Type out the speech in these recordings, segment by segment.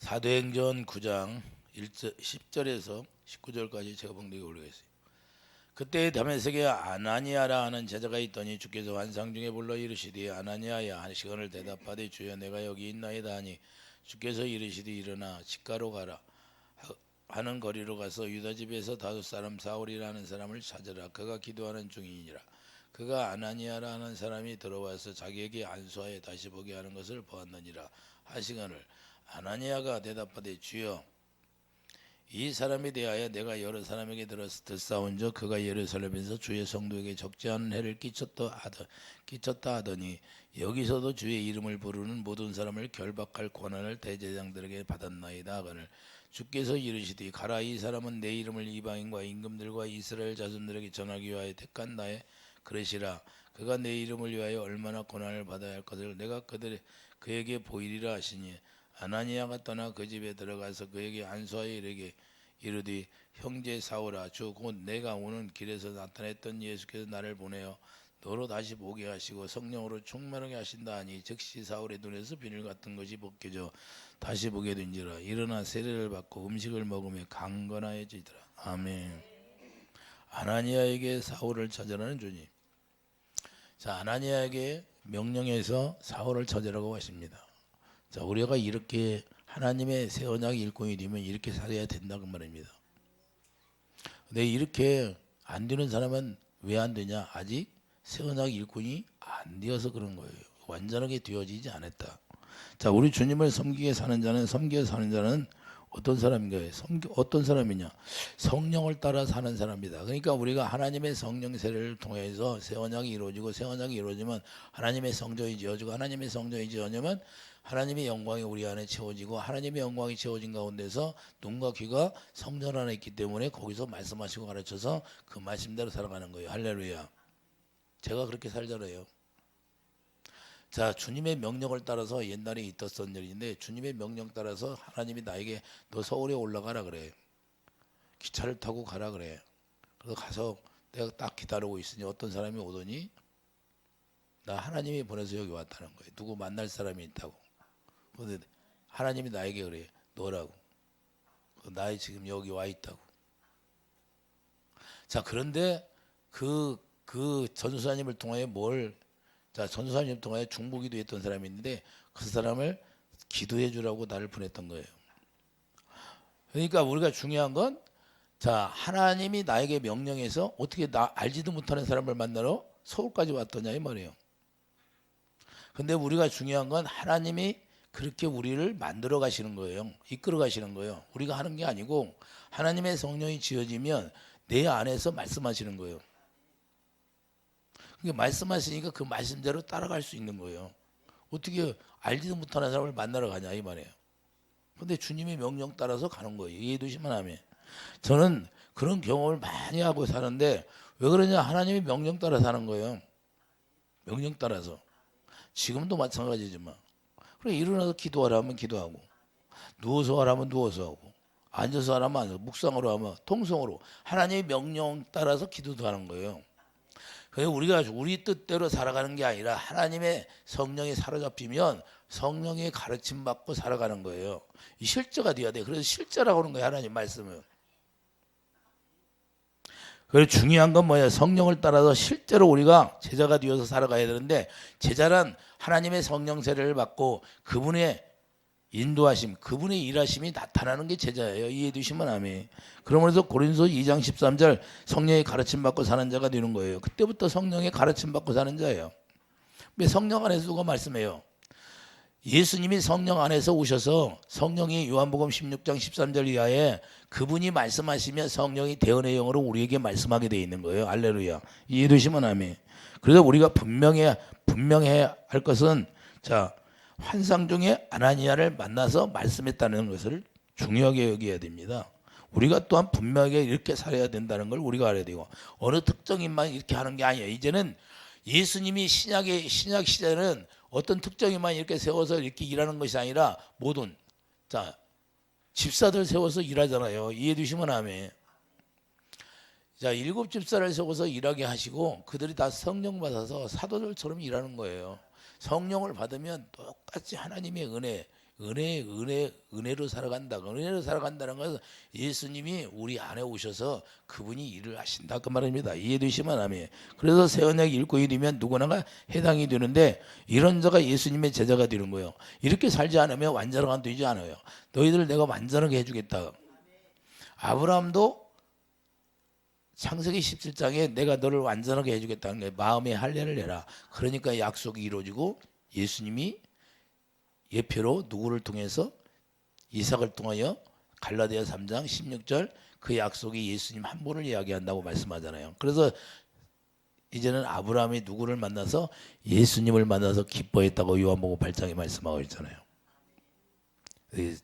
사도행전 9장 10절에서 19절까지 제가 봉독에 올리겠습니다. 그때 다메섹에 아나니아라 하는 제자가 있더니 주께서 환상 중에 불러 이르시되 아나니아야 하시거늘 대답하되 주여 내가 여기 있나이다 하니 주께서 이르시되 일어나 직가로 가라 하는 거리로 가서 유다 집에서 다섯 사람 사울이라는 사람을 찾으라. 그가 기도하는 중이니라. 그가 아나니아라 하는 사람이 들어와서 자기에게 안수하여 다시 보게 하는 것을 보았느니라 하시거늘 아나니아가 대답하되 주여 이 사람에 대하여 내가 여러 사람에게 들어서 듣사온즉 그가 예루살렘에서 주의 성도에게 적지 않은 해를 끼쳤다 하더니 여기서도 주의 이름을 부르는 모든 사람을 결박할 권한을 대제장들에게 받았나이다 하거늘 주께서 이르시되 가라. 이 사람은 내 이름을 이방인과 임금들과 이스라엘 자손들에게 전하기 위하여 택한 나의 그릇이라. 그가 내 이름을 위하여 얼마나 고난을 받아야 할 것을 내가 그에게 보이리라 하시니 아나니아가 떠나 그 집에 들어가서 그에게 안수하여 이르되 형제 사울아 주 곧 내가 오는 길에서 나타냈던 예수께서 나를 보내어 너로 다시 보게 하시고 성령으로 충만하게 하신다 하니 즉시 사울의 눈에서 비늘 같은 것이 벗겨져 다시 보게 된지라. 일어나 세례를 받고 음식을 먹으며 강건하여지더라. 아멘. 아나니아에게 사울을 찾으라는 주님. 자, 아나니아에게 명령해서 사울을 찾으라고 하십니다. 자, 우리가 이렇게 하나님의 새 언약 일꾼이 되면 이렇게 살아야 된다고 말입니다. 근데 이렇게 안 되는 사람은 왜 안 되냐? 아직 새 언약 일꾼이 안 되어서 그런 거예요. 완전하게 되어지지 않았다. 자, 우리 주님을 섬기게 사는 자는 섬기게 사는 자는 어떤 사람인가요? 어떤 사람이냐? 성령을 따라 사는 사람이다. 그러니까 우리가 하나님의 성령 세례를 통해서 새 언약이 이루어지고 새 언약이 이루어지면 하나님의 성전이 지어지고 하나님의 성전이 지어지면 하나님의 영광이 우리 안에 채워지고 하나님의 영광이 채워진 가운데서 눈과 귀가 성전 안에 있기 때문에 거기서 말씀하시고 가르쳐서 그 말씀대로 살아가는 거예요. 할렐루야. 제가 그렇게 살잖아요. 자, 주님의 명령을 따라서 옛날에 있었던 일인데 주님의 명령 따라서 하나님이 나에게 너 서울에 올라가라 그래. 기차를 타고 가라 그래. 그래서 가서 내가 딱 기다리고 있으니 어떤 사람이 오더니 나 하나님이 보내서 여기 왔다는 거예요. 누구 만날 사람이 있다고. 근데 하나님이 나에게 그래. 너라고. 나 지금 여기 와 있다고. 자, 그런데 그 전수사님을 통해 자, 전수사님 통해 중보기도 했던 사람이 있는데 그 사람을 기도해 주라고 나를 보냈던 거예요. 그러니까 우리가 중요한 건 자, 하나님이 나에게 명령해서 어떻게 나 알지도 못하는 사람을 만나러 서울까지 왔더냐 이 말이에요. 근데 우리가 중요한 건 하나님이 그렇게 우리를 만들어 가시는 거예요. 이끌어 가시는 거예요. 우리가 하는 게 아니고 하나님의 성령이 지어지면 내 안에서 말씀하시는 거예요. 그게 말씀하시니까 그 말씀대로 따라갈 수 있는 거예요. 어떻게 알지도 못하는 사람을 만나러 가냐 이 말이에요. 근데 주님의 명령 따라서 가는 거예요. 이해되시면 하면. 저는 그런 경험을 많이 하고 사는데 왜 그러냐? 하나님의 명령 따라 사는 거예요. 명령 따라서. 지금도 마찬가지지만. 그래 일어나서 기도하라면 기도하고 누워서 하라면 누워서 하고 앉아서 하라면 앉아서 묵상으로 하면 통성으로 하나님의 명령 따라서 기도도 하는 거예요. 그래서 우리가 우리 뜻대로 살아가는 게 아니라 하나님의 성령에 사로잡히면 성령의 가르침 받고 살아가는 거예요. 이 실제가 돼야 돼. 그래서 실제라고 하는 거예요. 하나님 말씀은. 그래서 중요한 건 뭐야? 성령을 따라서 실제로 우리가 제자가 되어서 살아가야 되는데 제자란 하나님의 성령 세례를 받고 그분의 인도하심, 그분의 일하심이 나타나는 게 제자예요. 이해해 주시면 아멘. 그러면서 고린도서 2장 13절 성령의 가르침 받고 사는 자가 되는 거예요. 그때부터 성령의 가르침 받고 사는 자예요. 왜 성령 안에서 누가 말씀해요? 예수님이 성령 안에서 오셔서 성령이 요한복음 16장 13절 이하에 그분이 말씀하시면 성령이 대언의 영으로 우리에게 말씀하게 되어 있는 거예요. 할렐루야. 이해해 주시면 아멘. 그래서 우리가 분명해야 할 것은 자 환상 중에 아나니아를 만나서 말씀했다는 것을 중요하게 여겨야 됩니다. 우리가 또한 분명하게 이렇게 살아야 된다는 걸 우리가 알아야 되고 어느 특정인만 이렇게 하는 게 아니에요. 이제는 예수님이 신약 시대는 어떤 특정인만 이렇게 세워서 이렇게 일하는 것이 아니라 모든 자 집사들 세워서 일하잖아요. 이해해 주시면 아멘. 자 7 집사를 세워서 일하게 하시고 그들이 다 성령 받아서 사도들처럼 일하는 거예요. 성령을 받으면 똑같이 하나님의 은혜 은혜로 살아간다. 은혜로 살아간다는 것은 예수님이 우리 안에 오셔서 그분이 일을 하신다 그 말입니다. 이해되시면 아멘. 그래서 새 언약 읽고 이르면 누구나가 해당이 되는데 이런 자가 예수님의 제자가 되는 거예요. 이렇게 살지 않으면 완전하게 되지 않아요. 너희들 내가 완전하게 해주겠다. 아브라함도 창세기 17장에 내가 너를 완전하게 해주겠다는 게 마음에 할례를 내라. 그러니까 약속이 이루어지고 예수님이 예표로 누구를 통해서 이삭을 통하여 갈라디아 3장 16절 그 약속이 예수님 한 분을 이야기한다고 말씀하잖아요. 그래서 이제는 아브라함이 누구를 만나서 예수님을 만나서 기뻐했다고 요한복음 8장에 말씀하고 있잖아요.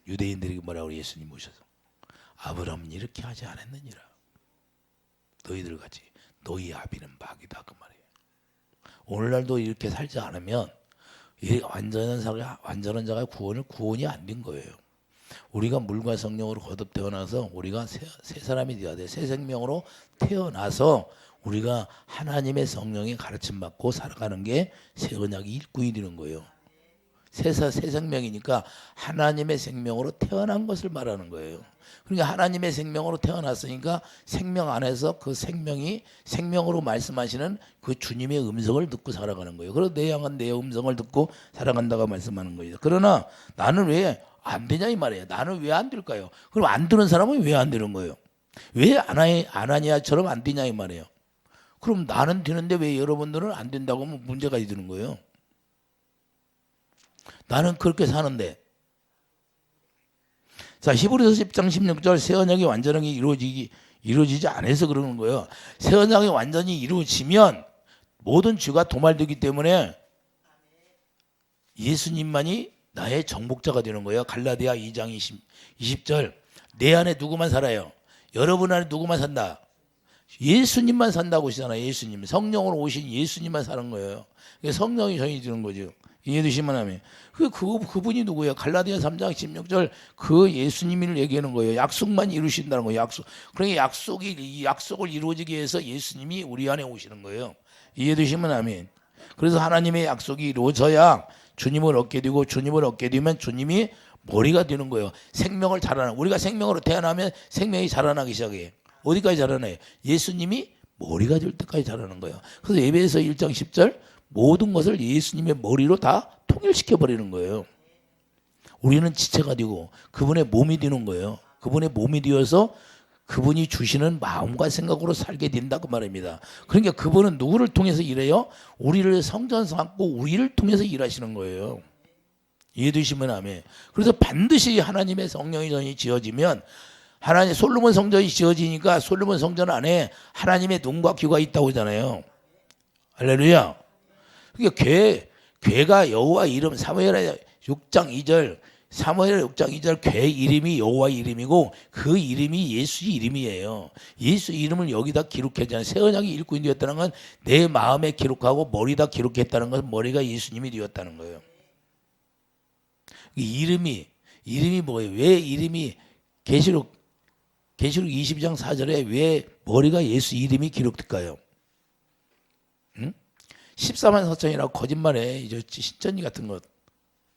유대인들이 뭐라고 예수님 모셔서 아브라함은 이렇게 하지 않았느니라. 너희들 같이 너희 아비는 마귀다 그 말이에요. 오늘날도 이렇게 살지 않으면 완전한 자가 구원이 안 된 거예요. 우리가 물과 성령으로 거듭 태어나서 우리가 새 사람이 되어야 돼. 새 생명으로 태어나서 우리가 하나님의 성령의 가르침 받고 살아가는 게 새 언약이 일꾼이 되는 거예요. 새 생명이니까 하나님의 생명으로 태어난 것을 말하는 거예요. 그러니까 하나님의 생명으로 태어났으니까 생명 안에서 그 생명이 생명으로 말씀하시는 그 주님의 음성을 듣고 살아가는 거예요. 그래서 내 양은 내 음성을 듣고 살아간다고 말씀하는 거예요. 그러나 나는 왜 안 되냐 이 말이에요. 나는 왜 안 될까요? 그럼 안 되는 사람은 왜 안 되는 거예요? 왜 아나니아처럼 안 되냐 이 말이에요. 그럼 나는 되는데 왜 여러분들은 안 된다고 하면 문제가 되는 거예요. 나는 그렇게 사는데. 자, 히브리서 10장 16절 새 언약이 완전하게 이루어지지 않아서 그러는 거예요. 새 언약이 완전히 이루어지면 모든 죄가 도말되기 때문에 예수님만이 나의 정복자가 되는 거예요. 갈라디아 2장 20절 내 안에 누구만 살아요? 여러분 안에 누구만 산다? 예수님만 산다고 하시잖아요. 예수님. 성령으로 오신 예수님만 사는 거예요. 성령이 전이 되는 거죠. 이해되시면 하면 그분이 누구예요? 갈라디아 3장 16절 그 예수님을 얘기하는 거예요. 약속만 이루신다는 거예요. 약속. 그러니까 이 약속을 이루어지기 위해서 예수님이 우리 안에 오시는 거예요. 이해되시면 아멘. 그래서 하나님의 약속이 이루어져야 주님을 얻게 되고 주님을 얻게 되면 주님이 머리가 되는 거예요. 생명을 자라나. 우리가 생명으로 태어나면 생명이 자라나기 시작해요. 어디까지 자라나요? 예수님이 머리가 될 때까지 자라는 거예요. 그래서 에베소 1장 10절 모든 것을 예수님의 머리로 다 통일시켜 버리는 거예요. 우리는 지체가 되고 그분의 몸이 되는 거예요. 그분의 몸이 되어서 그분이 주시는 마음과 생각으로 살게 된다 그 말입니다. 그러니까 그분은 누구를 통해서 일해요? 우리를 성전 삼고 우리를 통해서 일하시는 거예요. 이해되시면 아멘. 그래서 반드시 하나님의 성령의 전이 지어지면 하나님 솔로몬 성전이 지어지니까 솔로몬 성전 안에 하나님의 눈과 귀가 있다고 하잖아요. 할렐루야. 그러니까 괴가 여호와 이름 사무엘 6장 2절 사무엘 6장 2절 괴 이름이 여호와 이름이고 그 이름이 예수 이름이에요. 예수 이름을 여기다 기록했잖아요. 새 언약이 일꾼이 되었다는 건 내 마음에 기록하고 머리다 기록했다는 것은 머리가 예수님이 되었다는 거예요. 이름이 뭐예요? 왜 이름이 계시록 22장 4절에 왜 머리가 예수 이름이 기록될까요? 14만 4천이라고 거짓말해. 이제 신천지 같은 것.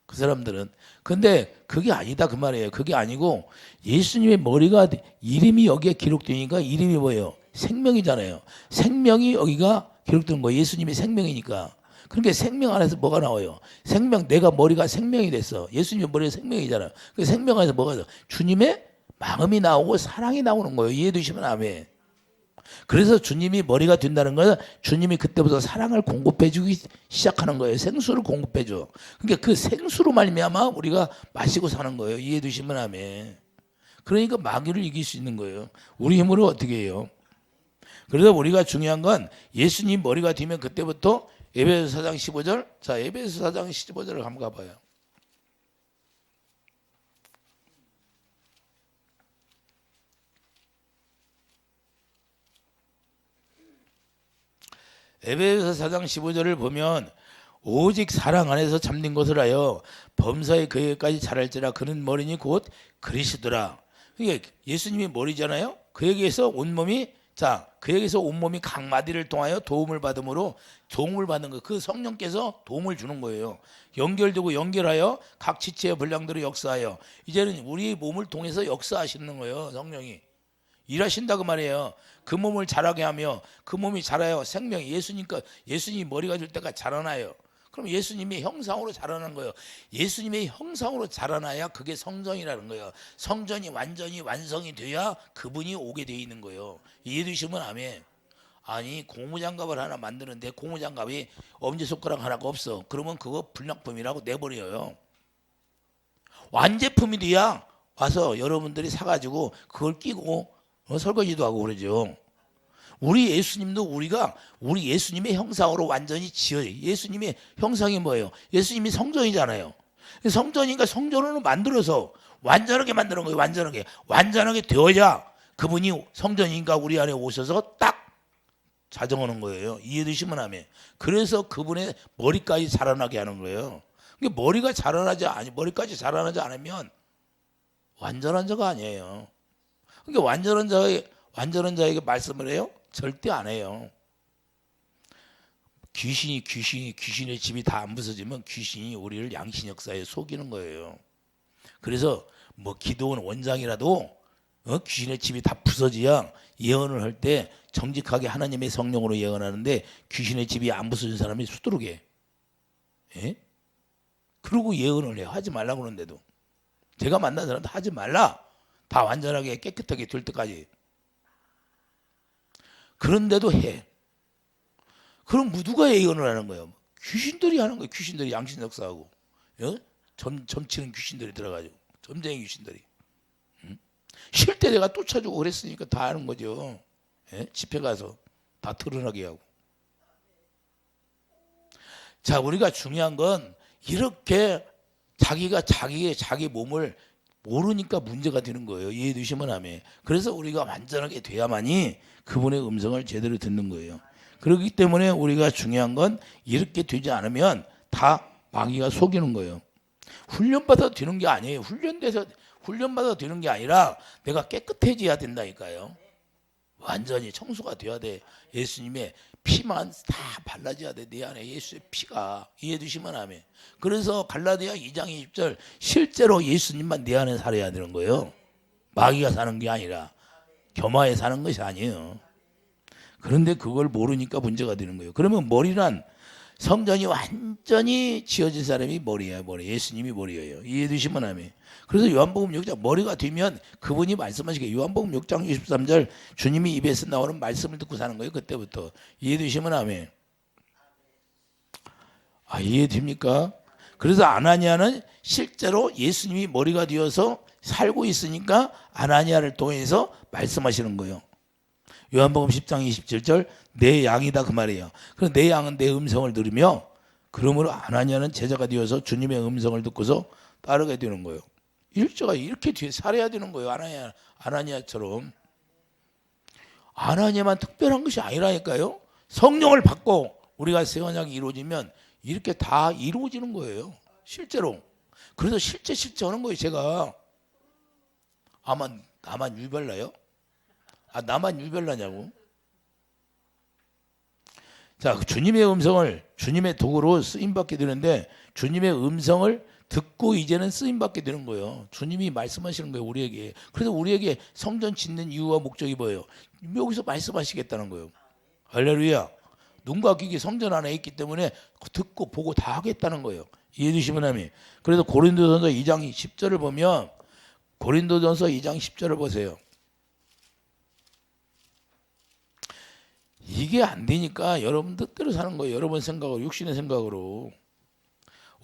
그 사람들은. 근데 그게 아니다 그 말이에요. 그게 아니고 예수님의 머리가 이름이 여기에 기록되니까 이름이 뭐예요? 생명이잖아요. 생명이 여기가 기록된 거예요. 예수님이 생명이니까. 그러니까 생명 안에서 뭐가 나와요? 생명, 내가 머리가 생명이 됐어. 예수님의 머리가 생명이잖아요. 그 생명 안에서 뭐가 나와요? 주님의 마음이 나오고 사랑이 나오는 거예요. 이해되시면 아멘. 그래서 주님이 머리가 된다는 것은 주님이 그때부터 사랑을 공급해 주기 시작하는 거예요. 생수를 공급해 줘. 그러니까 그 생수로 말미암아 우리가 마시고 사는 거예요. 이해되시면 아멘. 그러니까 마귀를 이길 수 있는 거예요. 우리 힘으로 어떻게 해요? 그래서 우리가 중요한 건 예수님 머리가 되면 그때부터 에베소 4장 15절. 자, 에베소 4장 15절을 한번 가봐요. 에베소 4장 15절을 보면 오직 사랑 안에서 잠든 것을 하여 범사의 그에게까지 자랄지라 그는 머리니 곧 그리스도라. 그러니까 예수님이 머리잖아요. 그에게서 온몸이 자, 그에게서 온몸이 각 마디를 통하여 도움을 받음으로 도움을 받는 거, 그 성령께서 도움을 주는 거예요. 연결되고 연결하여 각 지체의 분량대로 역사하여, 이제는 우리 몸을 통해서 역사하시는 거예요. 성령이 일하신다 그 말이에요. 그 몸을 자라게 하며, 그 몸이 자라요. 생명이 예수님이 머리가 될 때가 자라나요. 그럼 예수님의 형상으로 자라는 거예요. 예수님의 형상으로 자라나야 그게 성전이라는 거예요. 성전이 완전히 완성이 돼야 그분이 오게 돼 있는 거예요. 이해되시면 아멘. 아니, 고무장갑을 하나 만드는데 고무장갑이 엄지손가락 하나가 없어. 그러면 그거 불량품이라고 내버려요. 완제품이 돼야 와서 여러분들이 사가지고 그걸 끼고 설거지도 하고 그러죠. 우리 예수님도 우리 예수님의 형상으로 완전히 지어요. 예수님의 형상이 뭐예요? 예수님이 성전이잖아요. 성전이니까 성전으로 만들어서 완전하게 만드는 거예요. 완전하게 되어야 그분이 성전인가 우리 안에 오셔서 딱 자정하는 거예요. 이해되시면 하면. 그래서 그분의 머리까지 자라나게 하는 거예요. 머리까지 자라나지 않으면 완전한 자가 아니에요. 그러니까 완전한 자에게 말씀을 해요? 절대 안 해요. 귀신의 집이 다 안 부서지면 귀신이 우리를 양신 역사에 속이는 거예요. 그래서 뭐 기도원 원장이라도 귀신의 집이 다 부서져야 예언을 할 때 정직하게 하나님의 성령으로 예언하는데, 귀신의 집이 안 부서진 사람이 수두룩해. 예? 그러고 예언을 해요. 하지 말라고 그러는데도. 제가 만난 사람도 하지 말라. 다 완전하게 깨끗하게 될 때까지. 그런데도 해. 그럼 누가 예언을 하는 거예요? 귀신들이 하는 거예요. 귀신들이 양신 역사하고. 점치는 귀신들이 들어가지고. 점쟁이 귀신들이. 쉴 때 내가 쫓아주고 그랬으니까 다 하는 거죠. 집회 가서 다 드러나게 하고. 자, 우리가 중요한 건 이렇게 자기가 자기 몸을 모르니까 문제가 되는 거예요. 이해되시면 하면. 그래서 우리가 완전하게 돼야만이 그분의 음성을 제대로 듣는 거예요. 그렇기 때문에 우리가 중요한 건 이렇게 되지 않으면 다 마귀가 속이는 거예요. 훈련받아 되는 게 아니에요. 훈련받아 되는 게 아니라 내가 깨끗해져야 된다니까요. 완전히 청소가 돼야 돼. 예수님의 피만 다 발라져야 돼. 내 안에 예수의 피가. 이해해주시면 하면. 그래서 갈라디아 2장 20절, 실제로 예수님만 내 안에 살아야 되는 거예요. 마귀가 사는 게 아니라 겸하에 사는 것이 아니에요. 그런데 그걸 모르니까 문제가 되는 거예요. 그러면 머리란 성전이 완전히 지어진 사람이 머리예요. 예수님이 머리예요. 이해해주시면 하면. 그래서 요한복음 6장 머리가 되면 그분이 말씀하시게, 요한복음 6장 23절 주님이 입에서 나오는 말씀을 듣고 사는 거예요. 그때부터. 이해되시면 하면. 이해됩니까? 그래서 아나니아는 실제로 예수님이 머리가 되어서 살고 있으니까 아나니아를 통해서 말씀하시는 거예요. 요한복음 10장 27절 내 양이다 그 말이에요. 그래서 내 양은 내 음성을 들으며, 그러므로 아나니아는 제자가 되어서 주님의 음성을 듣고서 따르게 되는 거예요. 일자가 이렇게 뒤에 살아야 되는 거예요. 아나니아처럼. 아나니아만 특별한 것이 아니라니까요. 성령을 받고 우리가 새 언약이 이루어지면 이렇게 다 이루어지는 거예요. 실제로. 그래서 실제 하는 거예요. 제가. 나만 유별나요? 나만 유별나냐고. 자, 주님의 음성을 주님의 도구로 쓰임받게 되는데, 주님의 음성을 듣고 이제는 쓰임받게 되는 거예요. 주님이 말씀하시는 거예요, 우리에게. 그래서 우리에게 성전 짓는 이유와 목적이 뭐예요? 여기서 말씀하시겠다는 거예요. 할렐루야. 눈과 귀가 성전 안에 있기 때문에 듣고 보고 다 하겠다는 거예요. 이해되시면 하면. 그래서 고린도전서 2장 10절을 보면, 고린도전서 2장 10절을 보세요. 이게 안 되니까 여러분 뜻대로 사는 거예요. 여러분 생각으로, 육신의 생각으로.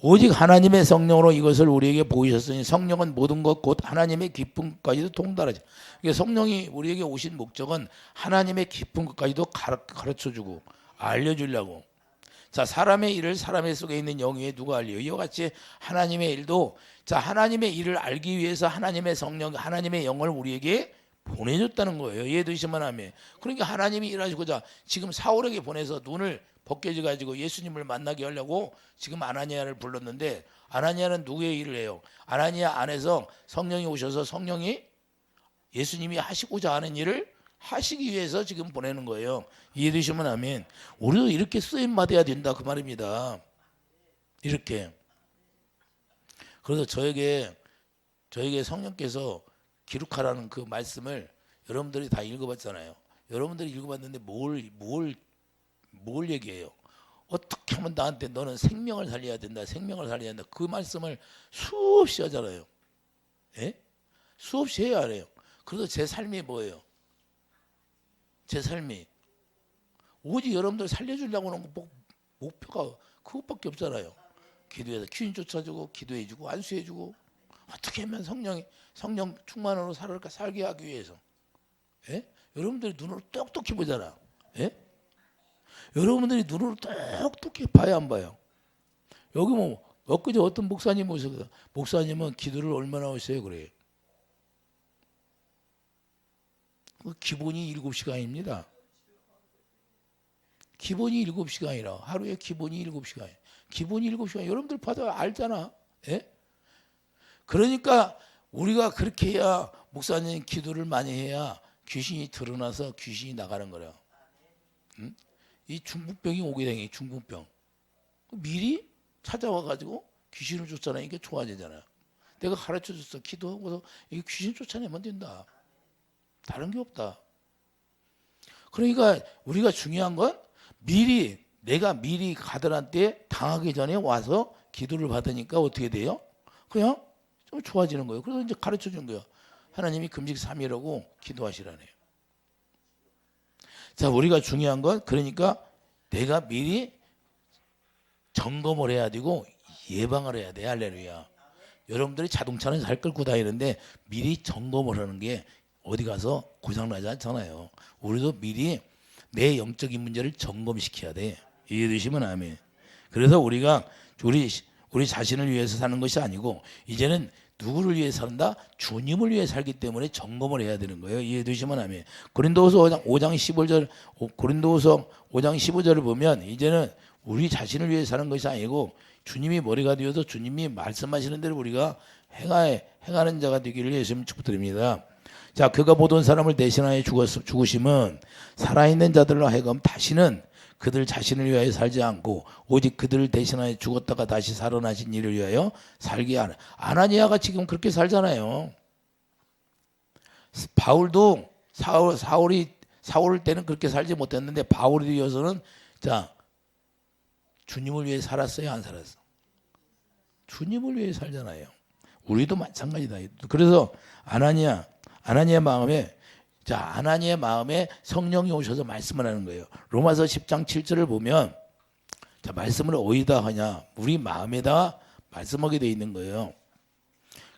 오직 하나님의 성령으로 이것을 우리에게 보이셨으니 성령은 모든 것 곧 하나님의 깊은 것까지도 통달하죠. 그러니까 성령이 우리에게 오신 목적은 하나님의 깊은 것까지도 가르쳐주고 알려주려고. 자, 사람의 일을 사람의 속에 있는 영에 누가 알려요? 이와 같이 하나님의 일도, 자, 하나님의 일을 알기 위해서 하나님의 성령, 하나님의 영을 우리에게 보내줬다는 거예요. 이해되시면 하면. 그러니까 하나님이 일하시고자 지금 사울에게 보내서 눈을 벗겨져 가지고 예수님을 만나게 하려고 지금 아나니아를 불렀는데, 아나니아는 누구의 일을 해요? 아나니아 안에서 성령이 오셔서 성령이 예수님이 하시고자 하는 일을 하시기 위해서 지금 보내는 거예요. 이해되시면 아멘. 우리도 이렇게 쓰임 받아야 된다 그 말입니다. 이렇게. 그래서 저에게 성령께서 기록하라는 그 말씀을 여러분들이 다 읽어봤잖아요. 여러분들이 읽어봤는데 뭘 얘기해요? 어떻게 하면 나한테 너는 생명을 살려야 된다, 생명을 살려야 된다. 그 말씀을 수없이 하잖아요. 예? 수없이 해야 해요. 그래서 제 삶이 뭐예요? 제 삶이 오직 여러분들 살려주려고 하는 목표가 그것밖에 없잖아요. 기도해서 귀신 쫓아주고 기도해주고 안수해주고 어떻게 하면 성령 충만으로 살게 하기 위해서. 예? 여러분들이 눈으로 똑똑히 보잖아. 예? 여러분들이 눈으로 똑똑히 봐야 안 봐요. 여기 뭐 엊그제 어떤 목사님 오셔서 목사님은 기도를 얼마나 하셔요 그래요. 기본이 7시간입니다. 기본이 7시간이라 하루에 기본이 7시간. 기본이 7시간. 여러분들 봐도 알잖아. 예? 그러니까 우리가 그렇게 해야 목사님 기도를 많이 해야 귀신이 드러나서 귀신이 나가는 거야. 응? 이 중풍병이 오게 되니 중풍병. 미리 찾아와 가지고 귀신을 쫓아내는 게 좋아지잖아요. 내가 가르쳐 줬어. 기도하고서 이 귀신 쫓아내면 된다. 다른 게 없다. 그러니까 우리가 중요한 건 내가 미리 가들한테 당하기 전에 와서 기도를 받으니까 어떻게 돼요? 그냥 좀 좋아지는 거예요. 그래서 이제 가르쳐 준 거예요. 하나님이 금식 3일하고 기도하시라네요. 자, 우리가 중요한 건 그러니까 내가 미리 점검을 해야 되고 예방을 해야 돼. 할렐루야. 여러분들이 자동차는 잘 끌고 다니는데 미리 점검을 하는 게 어디 가서 고장나지 않잖아요. 우리도 미리 내 영적인 문제를 점검시켜야 돼. 이해되시면 아멘. 그래서 우리가 우리 자신을 위해서 사는 것이 아니고 이제는 누구를 위해 산다? 주님을 위해 살기 때문에 점검을 해야 되는 거예요. 이해되시면 아멘. 고린도후서 5장 15절을 보면 이제는 우리 자신을 위해 사는 것이 아니고 주님이 머리가 되어서 주님이 말씀하시는 대로 우리가 행하는 자가 되기를 예수님 축복드립니다. 자, 그가 모든 사람을 대신하여 죽으심은 살아있는 자들로 하여금 다시는 그들 자신을 위하여 살지 않고 오직 그들을 대신하여 죽었다가 다시 살아나신 이를 위하여 살게 하는. 아나니아가 지금 그렇게 살잖아요. 바울도 사울 때는 그렇게 살지 못했는데 바울이 되어서는 자 주님을 위해 살았어요, 안 살았어? 주님을 위해 살잖아요. 우리도 마찬가지다. 그래서 아나니아 마음에 성령이 오셔서 말씀을 하는 거예요. 로마서 10장 7절을 보면 자, 말씀을 어디다 하냐? 우리 마음에다 말씀하게 돼 있는 거예요.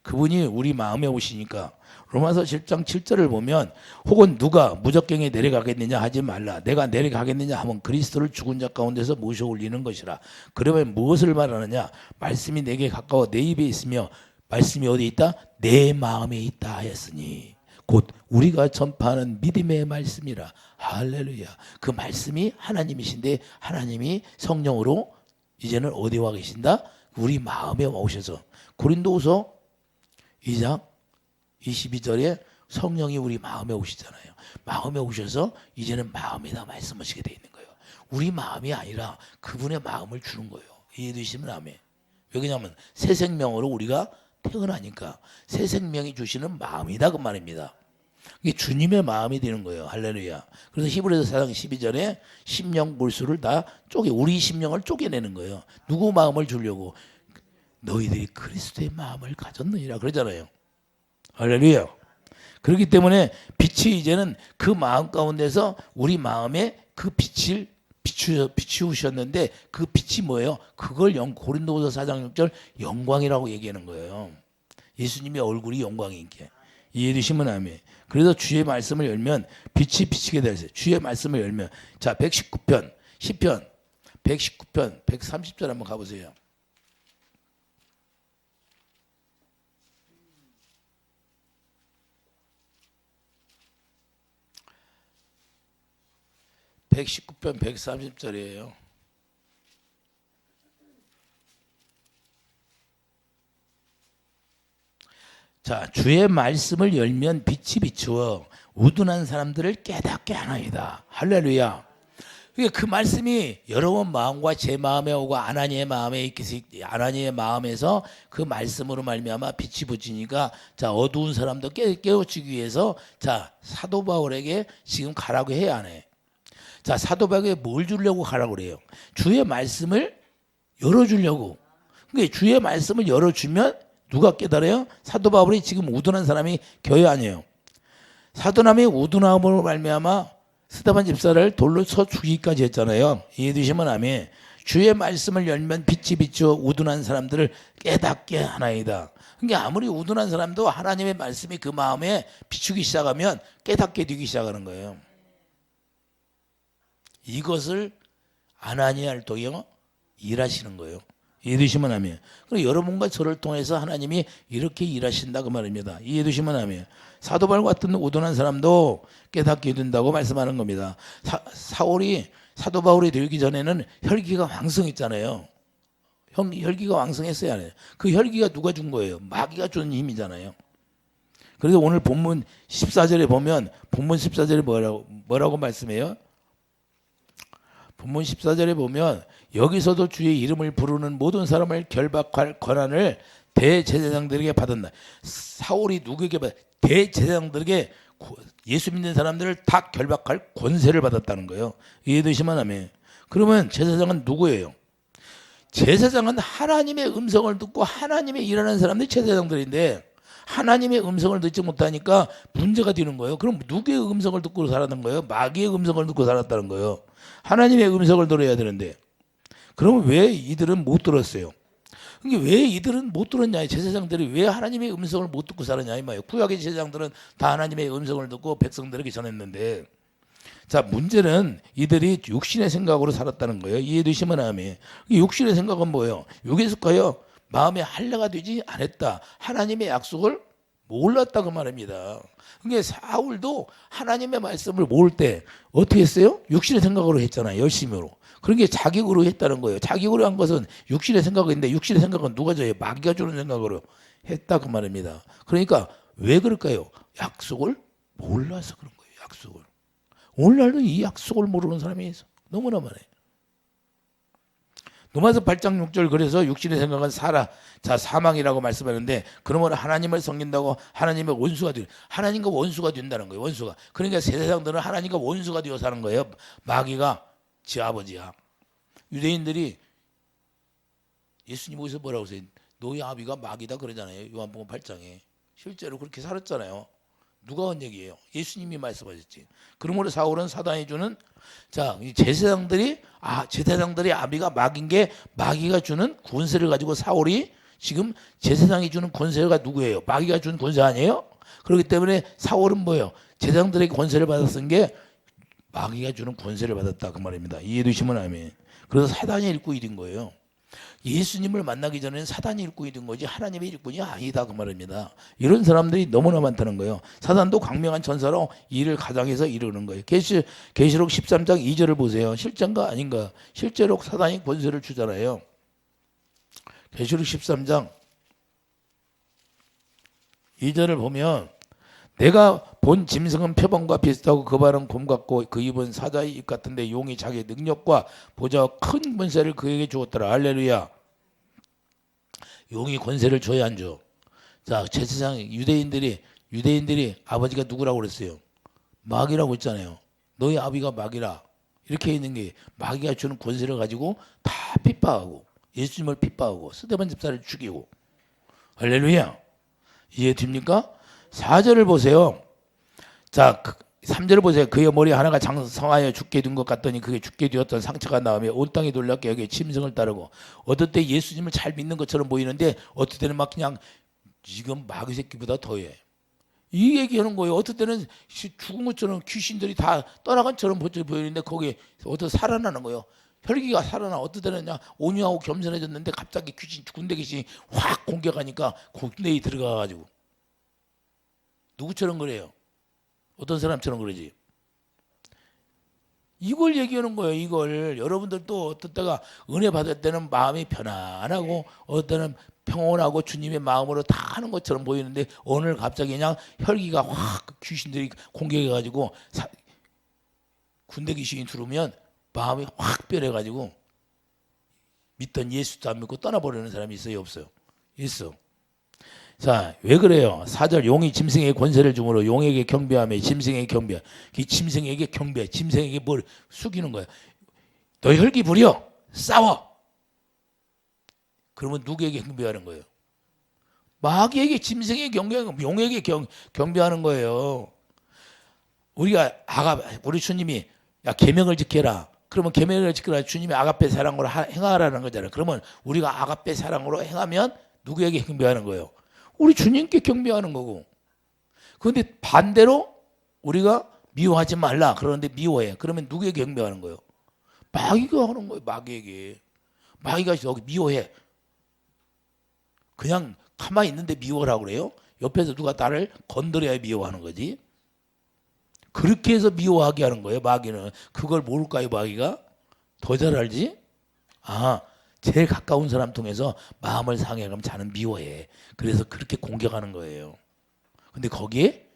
그분이 우리 마음에 오시니까 로마서 10장 7절을 보면 혹은 누가 무적경에 내려가겠느냐 하지 말라. 내가 내려가겠느냐 하면 그리스도를 죽은 자 가운데서 모셔 올리는 것이라. 그러면 무엇을 말하느냐? 말씀이 내게 가까워 내 입에 있으며 말씀이 어디 있다? 내 마음에 있다 하였으니 곧 우리가 전파하는 믿음의 말씀이라. 할렐루야. 그 말씀이 하나님이신데 하나님이 성령으로 이제는 어디 와 계신다? 우리 마음에 오셔서 고린도후서 2장 22절에 성령이 우리 마음에 오시잖아요. 마음에 오셔서 이제는 마음에다 말씀하시게 돼 있는 거예요. 우리 마음이 아니라 그분의 마음을 주는 거예요. 이해되시면 아멘. 왜냐하면 새 생명으로 우리가 태어나니까 새 생명이 주시는 마음이다 그 말입니다. 이게 주님의 마음이 되는 거예요. 할렐루야. 그래서 히브리서 4장 12절에 심령 물수를 다 우리 심령을 쪼개내는 거예요. 누구 마음을 주려고? 너희들이 그리스도의 마음을 가졌느니라 그러잖아요. 할렐루야. 그렇기 때문에 빛이 이제는 그 마음 가운데서 우리 마음에 그 빛을 비추셨는데 그 빛이 뭐예요? 그걸 고린도후서 4장 6절 영광이라고 얘기하는 거예요. 예수님의 얼굴이 영광이니까. 이해되시면 아멘. 그래서 주의 말씀을 열면 빛이 비치게 되었어요. 주의 말씀을 열면 자 119편 시편 119편 130절 한번 가보세요. (119편) 130절이에요. 자, 주의 말씀을 열면 빛이 비추어 우둔한 사람들을 깨닫게 하나이다. 할렐루야. 그러니까 그 말씀이 여러분 마음과 제 마음에 오고 아나니의 마음에 있기, 아나니의 마음에서 그 말씀으로 말미암아 빛이 비추니까 자, 어두운 사람도 깨우치기 위해서 자, 사도 바울에게 지금 가라고 해야 하네. 자, 사도 바울에게 뭘 주려고 가라고 그래요? 주의 말씀을 열어주려고. 그러니까 주의 말씀을 열어주면 누가 깨달아요? 사도 바울이 지금 우둔한 사람이 겨우 아니에요. 사도남이 우둔함으로 말미암아 스데반 집사를 돌로 쳐 죽이기까지 했잖아요. 이해되시면 아멘. 주의 말씀을 열면 빛이 비추어 우둔한 사람들을 깨닫게 하나이다. 그러니까 아무리 우둔한 사람도 하나님의 말씀이 그 마음에 비추기 시작하면 깨닫게 되기 시작하는 거예요. 이것을 아나니아를 통해 일하시는 거예요. 이해되시면 아멘. 그리고 여러분과 저를 통해서 하나님이 이렇게 일하신다 그 말입니다. 이해되시면 아멘. 사도 바울 같은 우둔한 사람도 깨닫게 된다고 말씀하는 겁니다. 사울이 사도 바울이 되기 전에는 혈기가 왕성했잖아요. 혈기가 왕성했어야 해요. 그 혈기가 누가 준 거예요? 마귀가 준 힘이잖아요. 그래서 오늘 본문 14절에 보면 본문 14절에 뭐라고 말씀해요? 본문 14절에 보면 여기서도 주의 이름을 부르는 모든 사람을 결박할 권한을 대제사장들에게 받았나. 사울이 누구에게 대제사장들에게 예수 믿는 사람들을 다 결박할 권세를 받았다는 거예요. 이해되시면 아멘. 그러면 제사장은 누구예요? 제사장은 하나님의 음성을 듣고 하나님의 일하는 사람들이 제사장들인데 하나님의 음성을 듣지 못하니까 문제가 되는 거예요. 그럼 누구의 음성을 듣고 살았는 거예요? 마귀의 음성을 듣고 살았다는 거예요. 하나님의 음성을 들어야 되는데 그러면 왜 이들은 못 들었어요? 그러니까 왜 이들은 못 들었냐? 제사장들이 왜 하나님의 음성을 못 듣고 살았냐 이 말이에요. 구약의 제사장들은 다 하나님의 음성을 듣고 백성들에게 전했는데 자, 문제는 이들이 육신의 생각으로 살았다는 거예요. 이해되시면 아멘. 육신의 생각은 뭐예요? 육에 속하여 마음에 할례가 되지 않았다. 하나님의 약속을 몰랐다 그 말입니다. 그러니까 사울도 하나님의 말씀을 모를 때 어떻게 했어요? 육신의 생각으로 했잖아요. 열심으로. 그러니까 자격으로 했다는 거예요. 자격으로 한 것은 육신의 생각인데 육신의 생각은 누가 줘요? 마귀가 주는 생각으로 했다 그 말입니다. 그러니까 왜 그럴까요? 약속을 몰라서 그런 거예요. 약속을. 오늘날도 이 약속을 모르는 사람이 너무나 많아요. 로마서 8장 6절 그래서 육신의 생각은 사망이라고 말씀하는데 그러면 하나님을 섬긴다고 하나님의 원수가 되 하나님과 원수가 된다는 거예요. 원수가. 그러니까 세상들은 하나님과 원수가 되어 사는 거예요. 마귀가 지 아버지야. 유대인들이 예수님 어디서 뭐라고 하세요? 너희 아비가 마귀다 그러잖아요. 요한복음 8장에. 실제로 그렇게 살았잖아요. 누가 한 얘기예요? 예수님이 말씀하셨지. 그러므로 사울은 사단이 주는 자, 이 제사장들이 아비가 마귀인 게 마귀가 주는 권세를 가지고 사울이 지금 제사장이 주는 권세가 누구예요? 마귀가 준 권세 아니에요? 그렇기 때문에 사울은 뭐예요? 제사장들에게 권세를 받았은 게 마귀가 주는 권세를 받았다 그 말입니다. 이해되시면 아멘. 그래서 사단이 일꾼이 된 거예요. 예수님을 만나기 전에는 사단이 일꾼이 된 거지 하나님의 일꾼이 아니다 그 말입니다. 이런 사람들이 너무나 많다는 거예요. 사단도 광명한 천사로 일을 가장해서 이루는 거예요. 계시록 13장 2절을 보세요. 실제인가 아닌가? 실제로 사단이 권세를 주잖아요. 계시록 13장 2절을 보면 내가 본 짐승은 표범과 비슷하고 그 발은 곰 같고 그 입은 사자의 입 같은데 용이 자기의 능력과 보좌와 큰 권세를 그에게 주었더라. 할렐루야. 용이 권세를 줘야 안 줘. 자, 제사장 유대인들이 아버지가 누구라고 그랬어요? 마귀라고 했잖아요. 너희 아비가 마귀라. 이렇게 있는 게 마귀가 주는 권세를 가지고 다 핍박하고 예수님을 핍박하고 스데반 집사를 죽이고. 할렐루야. 이해됩니까? 4절을 보세요. 자, 3절을 보세요. 그의 머리 하나가 장성하여 죽게 된 것 같더니 그게 죽게 되었던 상처가 나오며 온 땅이 놀랍게 여기에 짐승을 따르고 어떨 때 예수님을 잘 믿는 것처럼 보이는데 어떨 때는 막 그냥 지금 마귀 새끼보다 더해. 이 얘기하는 거예요. 어떨 때는 죽은 것처럼 귀신들이 다 떠나간 것처럼 보이는데 거기에 어떤 살아나는 거예요. 혈기가 살아나. 어떨 때는 그냥 온유하고 겸손해졌는데 갑자기 군대 귀신이 확 공격하니까 군대에 들어가가지고 누구처럼 그래요? 어떤 사람처럼 그러지? 이걸 얘기하는 거예요. 이걸 여러분들도 어떤 때가 은혜 받을 때는 마음이 편안하고 어떤 때는 평온하고 주님의 마음으로 다 하는 것처럼 보이는데 오늘 갑자기 그냥 혈기가 확 귀신들이 공격해가지고 군대 귀신이 들어오면 마음이 확 변해가지고 믿던 예수도 안 믿고 떠나버리는 사람이 있어요, 없어요? 있어. 자, 왜 그래요? 4절 용이 짐승에게 권세를 주므로 용에게 경배하며 짐승에게 경배. 이 짐승에게 경배, 짐승에게 뭘 숙이는 거야. 너 혈기 부려, 싸워. 그러면 누구에게 경배하는 거예요? 마귀에게, 짐승에게 경배하는 거예요. 용에게 경배하는 거예요. 우리 주님이 야 계명을 지켜라. 그러면 계명을 지켜라. 주님이 아가페 사랑으로 행하라는 거잖아요. 그러면 우리가 아가페 사랑으로 행하면 누구에게 경배하는 거예요? 우리 주님께 경배하는 거고. 그런데 반대로 우리가 미워하지 말라. 그러는데 미워해. 그러면 누구에게 경배하는 거예요? 마귀가 하는 거예요. 마귀에게. 마귀가 여기 미워해. 그냥 가만히 있는데 미워라고 그래요? 옆에서 누가 나를 건드려야 미워하는 거지. 그렇게 해서 미워하게 하는 거예요. 마귀는. 그걸 모를까요? 마귀가? 더 잘 알지? 제일 가까운 사람 통해서 마음을 상해. 그럼 자는 미워해. 그래서 그렇게 공격하는 거예요. 근데 거기에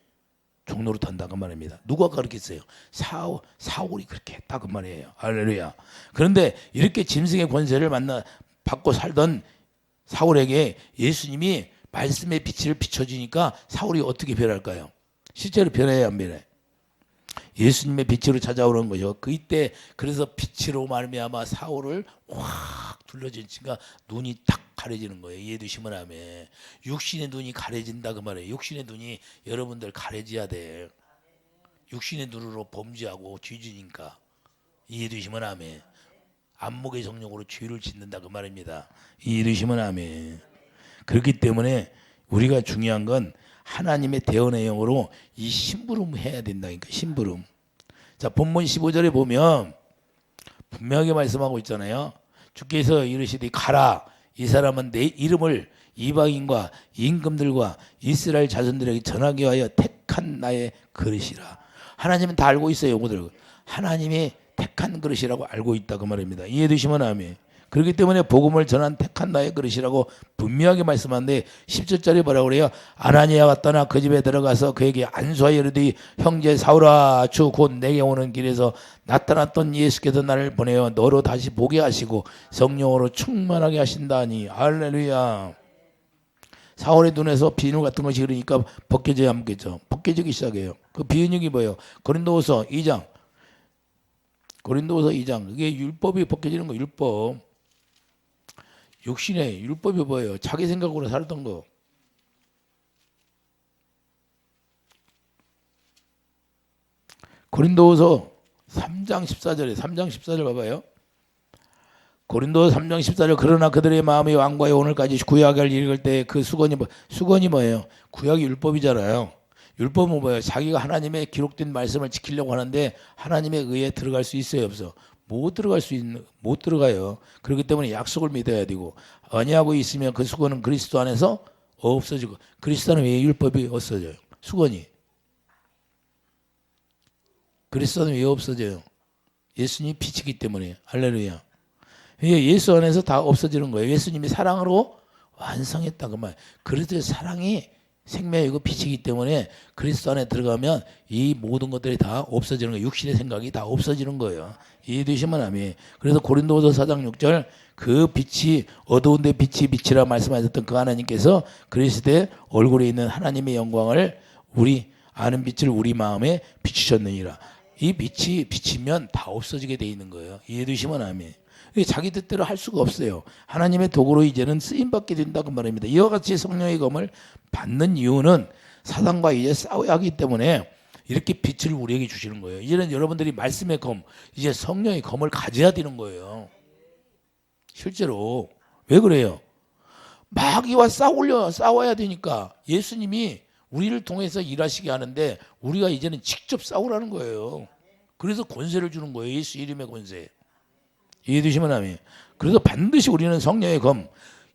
종로를 턴다 그 말입니다. 누가 그렇게 했어요? 사울이 그렇게 했다 그 말이에요. 할렐루야. 그런데 이렇게 짐승의 권세를 받고 살던 사울에게 예수님이 말씀의 빛을 비춰주니까 사울이 어떻게 변할까요? 실제로 변해야 안 변해? 예수님의 빛으로 찾아오는 거죠. 그때 그래서 빛으로 말미암아 사울을 확 둘러지니까 눈이 딱 가려지는 거예요. 이해되시면 아멘. 육신의 눈이 가려진다 그 말이에요. 육신의 눈이 여러분들 가려져야 돼. 육신의 눈으로 범죄하고 죄지니까. 이해되시면 아멘. 안목의 정욕으로 죄를 짓는다 그 말입니다. 이해되시면 아멘. 그렇기 때문에 우리가 중요한 건 하나님의 대언의 영으로 이 심부름 해야 된다니까. 심부름. 자, 본문 15절에 보면 분명하게 말씀하고 있잖아요. 주께서 이르시되 가라. 이 사람은 내 이름을 이방인과 임금들과 이스라엘 자손들에게 전하기 위하여 택한 나의 그릇이라. 하나님은 다 알고 있어요. 영어들. 하나님이 택한 그릇이라고 알고 있다 그 말입니다. 이해되시면 아멘. 그렇기 때문에 복음을 전한 택한 나의 그릇이라고 분명하게 말씀하는데 10절짜리 뭐라고 그래요? 아나니아가 떠나 그 집에 들어가서 그에게 안수하여 이르되 형제 사울아 주 곧 내게 오는 길에서 나타났던 예수께서 나를 보내어 너로 다시 보게 하시고 성령으로 충만하게 하신다니. 할렐루야. 사울의 눈에서 비늘 같은 것이 흐르니까 벗겨져야 안 벗겨져. 벗겨지기 시작해요. 그 비은육이 뭐예요? 고린도후서 2장. 고린도후서 2장. 그게 율법이 벗겨지는 거. 율법. 육신의 율법이 뭐예요? 자기 생각으로 살던 거. 고린도후서 3장 14절에 3장 14절 봐봐요. 고린도서 3장 14절 그러나 그들의 마음이 왕과의 오늘까지 구약을 읽을 때 그 수건이 뭐예요? 구약이 율법이잖아요. 율법은 뭐예요? 자기가 하나님의 기록된 말씀을 지키려고 하는데 하나님의 의에 들어갈 수 있어요, 없어? 못 들어가요. 그렇기 때문에 약속을 믿어야 되고 언약하고 있으면 그 수건은 그리스도 안에서 없어지고 그리스도 안에 왜 율법이 없어져요? 수건이 그리스도 안에 왜 없어져요? 예수님이 빛이기 때문에. 할렐루야. 예수 안에서 다 없어지는 거예요. 예수님이 사랑으로 완성했다 그 말. 그리스도의 사랑이 생명이고 빛이기 때문에 그리스도 안에 들어가면 이 모든 것들이 다 없어지는 거예요. 육신의 생각이 다 없어지는 거예요. 이해되시면 아멘. 그래서 고린도후서 4장 6절 그 빛이 어두운 데 빛이 빛이라 말씀하셨던 그 하나님께서 그리스도의 얼굴에 있는 하나님의 영광을 우리 아는 빛을 우리 마음에 비추셨느니라. 이 빛이 비치면 다 없어지게 돼 있는 거예요. 이해되시면 아멘. 자기 뜻대로 할 수가 없어요. 하나님의 도구로 이제는 쓰임받게 된다고 말합니다. 이와 같이 성령의 검을 받는 이유는 사단과 이제 싸워야 하기 때문에 이렇게 빛을 우리에게 주시는 거예요. 이제는 여러분들이 말씀의 검, 이제 성령의 검을 가져야 되는 거예요. 실제로. 왜 그래요? 마귀와 싸워야 되니까 예수님이 우리를 통해서 일하시게 하는데 우리가 이제는 직접 싸우라는 거예요. 그래서 권세를 주는 거예요. 예수 이름의 권세. 이해되시면 아멘. 그래서 반드시 우리는 성령의 검,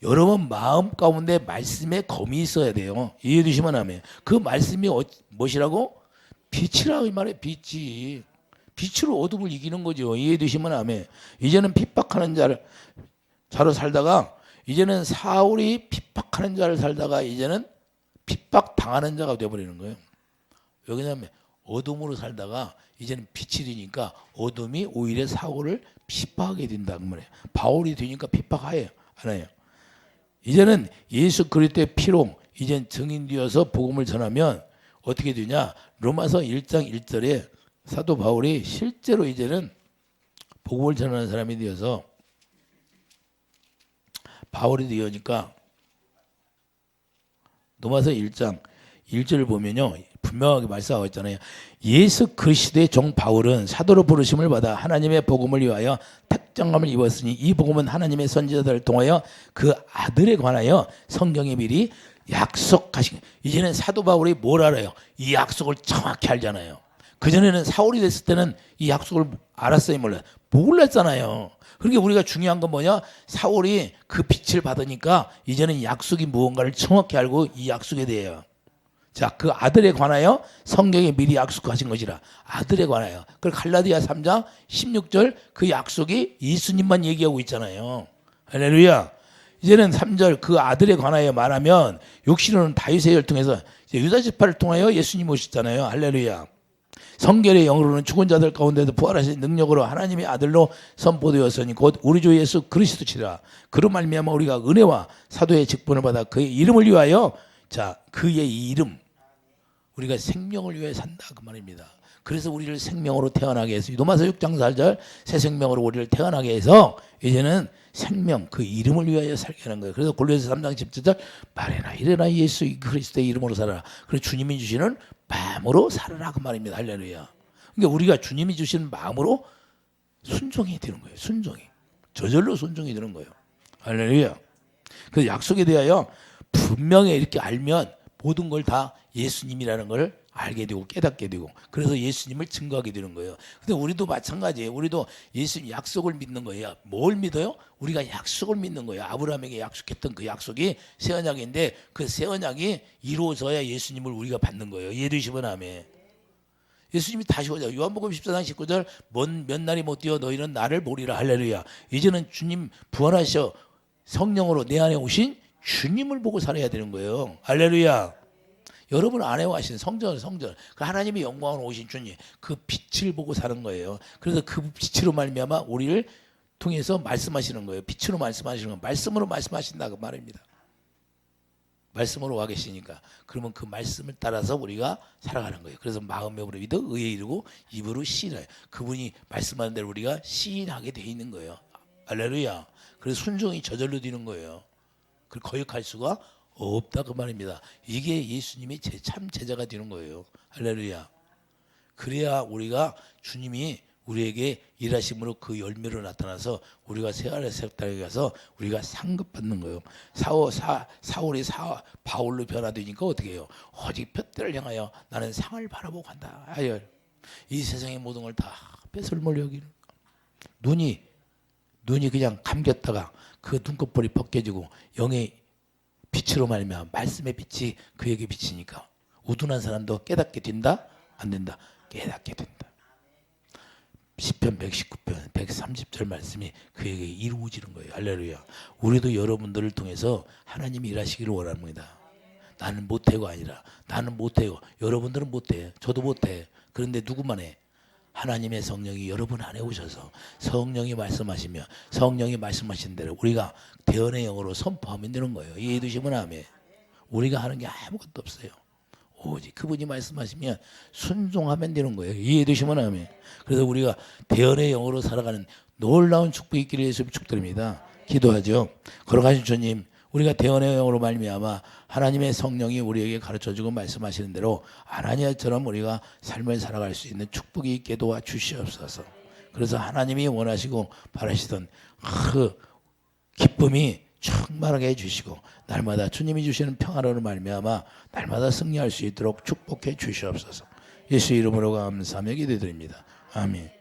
여러분 마음 가운데 말씀의 검이 있어야 돼요. 이해되시면 아멘. 그 말씀이 무엇이라고? 빛이라 이 말에 빛이. 빛으로 어둠을 이기는 거죠. 이해되시면 아멘. 이제는 핍박하는 자로 살다가 이제는 사울이 핍박하는 자를 살다가 이제는 핍박당하는 자가 되어버리는 거예요. 왜냐하면 어둠으로 살다가 이제는 빛이 되니까 어둠이 오히려 사울을 핍박하게 된다 그 말이에요. 바울이 되니까 핍박하여요, 안 해요. 이제는 예수 그리스도의 피로 이젠 증인되어서 복음을 전하면 어떻게 되냐? 로마서 1장 1절에 사도 바울이 실제로 이제는 복음을 전하는 사람이 되어서 바울이 되어니까 로마서 1장 1절을 보면요, 분명하게 말씀하고 있잖아요. 예수 그리스도의 종 바울은 사도로 부르심을 받아 하나님의 복음을 위하여 특정함을 입었으니 이 복음은 하나님의 선지자들을 통하여 그 아들에 관하여 성경에 미리 약속하신. 이제는 사도 바울이 뭘 알아요? 이 약속을 정확히 알잖아요. 그전에는 사울이 됐을 때는 이 약속을 알았어요, 몰라요? 몰랐잖아요. 그러니까 우리가 중요한 건 뭐냐? 사울이 그 빛을 받으니까 이제는 약속이 무언가를 정확히 알고 이 약속에 대해요. 자, 그 아들에 관하여 성경에 미리 약속하신 것이라. 아들에 관하여. 그걸 갈라디아 3장 16절 그 약속이 예수님만 얘기하고 있잖아요. 할렐루야. 이제는 3절 그 아들에 관하여 말하면 욕심으로는 다윗의 혈통에서 유다 지파를 통하여 예수님 오셨잖아요. 할렐루야. 성결의 영으로는 죽은 자들 가운데도 부활하신 능력으로 하나님의 아들로 선포되었으니 곧 우리 주 예수 그리스도시라. 그로 말미암아 우리가 은혜와 사도의 직분을 받아 그의 이름을 위하여, 자, 그의 이름, 우리가 생명을 위해 산다 그 말입니다. 그래서 우리를 생명으로 태어나게 해서 로마서 6장 4절 새 생명으로 우리를 태어나게 해서 이제는 생명 그 이름을 위하여 살게 하는 거예요. 그래서 골로새서 3장 17절 말해라 이래라 예수 그리스도의 이름으로 살아라. 그래서 주님이 주시는 마음으로 살아라 그 말입니다. 할렐루야. 그러니까 우리가 주님이 주시는 마음으로 순종이 되는 거예요. 순종이 저절로 순종이 되는 거예요. 할렐루야. 그래서 약속에 대하여 분명히 이렇게 알면 모든 걸 다 예수님이라는 걸 알게 되고 깨닫게 되고 그래서 예수님을 증거하게 되는 거예요. 근데 우리도 마찬가지예요. 우리도 예수님 약속을 믿는 거예요. 뭘 믿어요? 우리가 약속을 믿는 거예요. 아브라함에게 약속했던 그 약속이 새 언약인데 그 새 언약이 이루어져야 예수님을 우리가 받는 거예요. 예루시면 아멘. 예수님이 다시 오자. 요한복음 14장 19절 몇 날이 못 뛰어 너희는 나를 보리라. 할렐루야. 이제는 주님 부활하셔 성령으로 내 안에 오신 주님을 보고 살아야 되는 거예요. 할렐루야. 여러분 안에 와신 성전 그 하나님의 영광으로 오신 주님 그 빛을 보고 사는 거예요. 그래서 그 빛으로 말미암아 우리를 통해서 말씀하시는 거예요. 빛으로 말씀하시는 거, 말씀으로 말씀하신다 그 말입니다. 말씀으로 와 계시니까 그러면 그 말씀을 따라서 우리가 살아가는 거예요. 그래서 마음으로 믿어 의에 이르고 입으로 시인해요. 그분이 말씀하는 대로 우리가 시인하게 돼 있는 거예요. 할렐루야. 그래서 순종이 저절로 되는 거예요. 그걸 거역할 수가 없다 그 말입니다. 이게 예수님의 참 제자가 되는 거예요. 할렐루야. 그래야 우리가 주님이 우리에게 일하심으로 그 열매로 나타나서 우리가 새하늘 새 땅에 가서 우리가 상급받는 거예요. 사울이 바울로 변화되니까 어떻게 해요? 오직 푯대를 향하여 나는 상을 바라보고 간다. 이 세상의 모든 걸 다 뺏을몰 여기는 눈이 그냥 감겼다가 그 눈꺼풀이 벗겨지고 영의 빛으로 말미암아 말씀의 빛이 그에게 비치니까 우둔한 사람도 깨닫게 된다? 안 된다? 깨닫게 된다. 시편 119편 130절 말씀이 그에게 이루어지는 거예요. 할렐루야. 우리도 여러분들을 통해서 하나님이 일하시기를 원합니다. 나는 못해가 아니라 나는 못해요. 여러분들은 못해. 저도 못해. 그런데 누구만 해? 하나님의 성령이 여러분 안에 오셔서 성령이 말씀하시며 성령이 말씀하신 대로 우리가 대언의 영으로 선포하면 되는 거예요. 이해해 두시면 아멘. 우리가 하는 게 아무것도 없어요. 오직 그분이 말씀하시면 순종하면 되는 거예요. 이해해 두시면 아멘. 그래서 우리가 대언의 영으로 살아가는 놀라운 축복이 있기를 예수님 축드립니다. 기도하죠. 걸어가신 주님, 우리가 대언의 영으로 말미암아 하나님의 성령이 우리에게 가르쳐주고 말씀하시는 대로 아나니아처럼 우리가 삶을 살아갈 수 있는 축복이 있게 도와주시옵소서. 그래서 하나님이 원하시고 바라시던 그 기쁨이 충만하게 해주시고 날마다 주님이 주시는 평화로를 말미암아 날마다 승리할 수 있도록 축복해 주시옵소서. 예수 이름으로 감사하며 기도드립니다. 아멘.